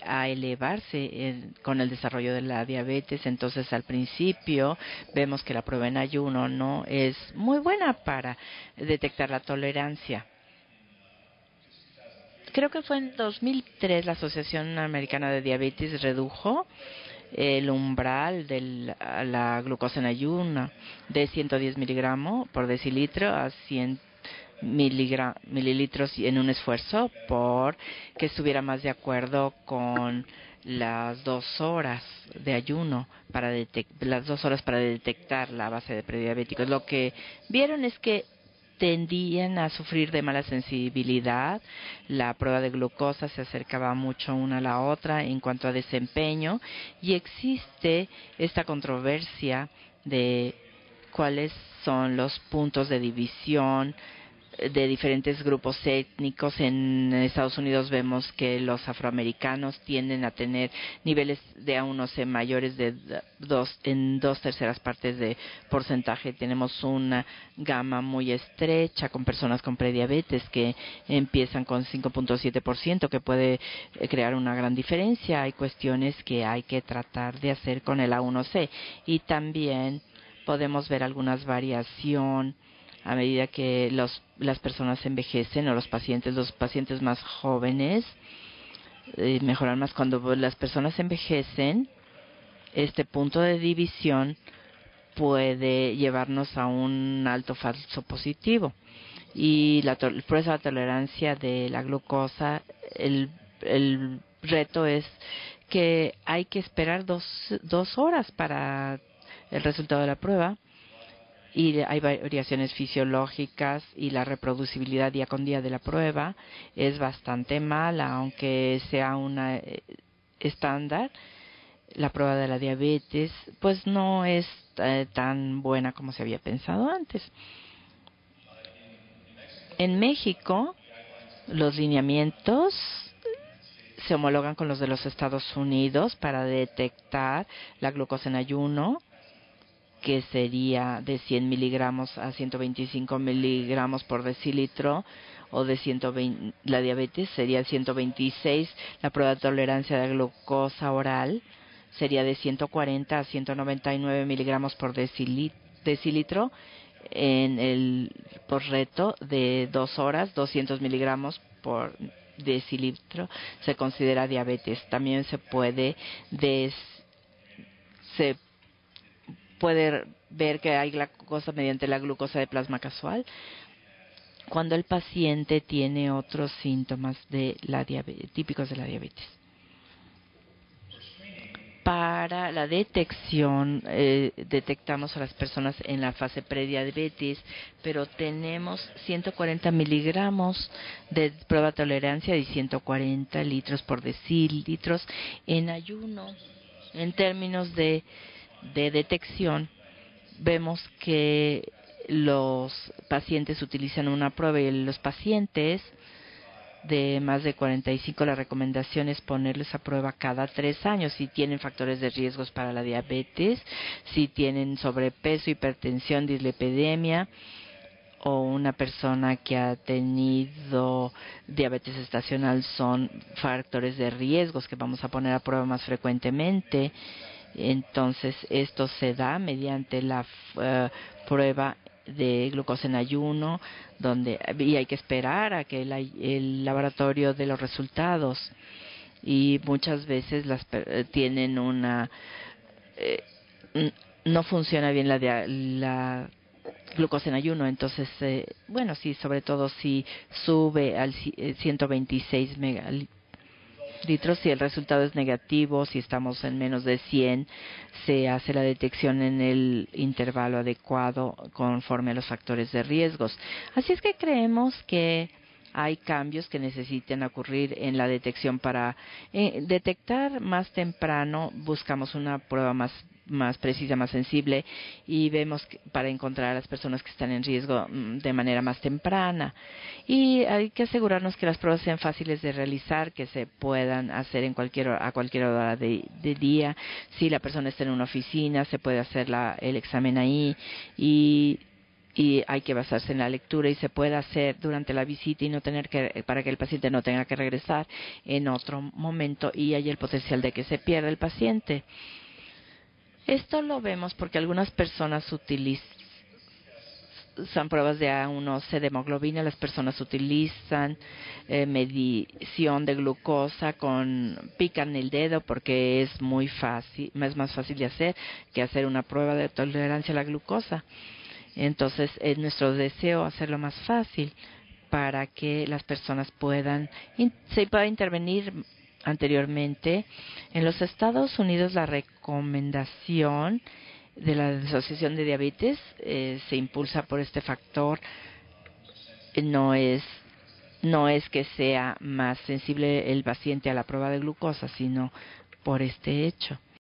a elevarse con el desarrollo de la diabetes. Entonces, al principio vemos que la prueba en ayuno no es muy buena para detectar la tolerancia. Creo que fue en 2003 la Asociación Americana de Diabetes redujo el umbral de la glucosa en ayuno de 110 miligramos por decilitro a 100 mililitros en un esfuerzo por que estuviera más de acuerdo con las 2 horas de ayuno para las 2 horas para detectar la base de prediabéticos. Lo que vieron es que tendían a sufrir de mala sensibilidad. La prueba de glucosa se acercaba mucho una a la otra en cuanto a desempeño, y existe esta controversia de cuáles son los puntos de división de diferentes grupos étnicos. En Estados Unidos vemos que los afroamericanos tienden a tener niveles de A1C mayores de en 2/3 partes de porcentaje. Tenemos una gama muy estrecha con personas con prediabetes que empiezan con 5.7%, que puede crear una gran diferencia. Hay cuestiones que hay que tratar de hacer con el A1C, y también podemos ver algunas variación a medida que las personas envejecen, o los pacientes más jóvenes mejoran más. Cuando las personas envejecen, este punto de división puede llevarnos a un alto falso positivo. Y por esa tolerancia de la glucosa, el reto es que hay que esperar 2 horas para el resultado de la prueba, y hay variaciones fisiológicas, y la reproducibilidad día con día de la prueba es bastante mala, aunque sea una estándar. La prueba de la diabetes pues no es tan buena como se había pensado antes. En México, los lineamientos se homologan con los de los Estados Unidos para detectar la glucosa en ayuno, que sería de 100 miligramos a 125 miligramos por decilitro, o de 120. La diabetes sería 126. La prueba de tolerancia de glucosa oral sería de 140 a 199 miligramos por decilitro en el por reto de 2 horas, 200 miligramos por decilitro se considera diabetes. También se puede ver que hay glucosa mediante la glucosa de plasma casual cuando el paciente tiene otros síntomas de la diabetes, típicos de la diabetes. Para la detección, detectamos a las personas en la fase prediabetes, pero tenemos 140 miligramos de prueba de tolerancia y 140 litros por decilitros en ayuno. En términos de detección, vemos que los pacientes utilizan una prueba, y los pacientes de más de 45, la recomendación es ponerles a prueba cada 3 años si tienen factores de riesgos para la diabetes, si tienen sobrepeso, hipertensión, dislipidemia, o una persona que ha tenido diabetes estacional. Son factores de riesgos que vamos a poner a prueba más frecuentemente. Entonces, esto se da mediante la prueba de glucosa en ayuno, y hay que esperar a que el laboratorio dé los resultados, y muchas veces tienen una no funciona bien la glucosa en ayuno. Entonces, bueno, sí, sobre todo si sube al 126 litros, si el resultado es negativo, si estamos en menos de 100, se hace la detección en el intervalo adecuado conforme a los factores de riesgos. Así es que creemos que hay cambios que necesiten ocurrir en la detección. Para detectar más temprano, buscamos una prueba más precisa, más sensible, y vemos para encontrar a las personas que están en riesgo de manera más temprana. Y hay que asegurarnos que las pruebas sean fáciles de realizar, que se puedan hacer a cualquier hora de día. Si la persona está en una oficina, se puede hacer el examen ahí, y y hay que basarse en la lectura y se puede hacer durante la visita y no tener que, para que el paciente no tenga que regresar en otro momento y hay el potencial de que se pierda el paciente. Esto lo vemos porque algunas personas utilizan pruebas de A1C de hemoglobina, las personas utilizan medición de glucosa pican el dedo porque es muy fácil, es más fácil de hacer que hacer una prueba de tolerancia a la glucosa. Entonces es nuestro deseo hacerlo más fácil para que las personas se pueda intervenir anteriormente. En los Estados Unidos la recomendación de la Asociación de Diabetes se impulsa por este factor. No es que sea más sensible el paciente a la prueba de glucosa, sino por este hecho.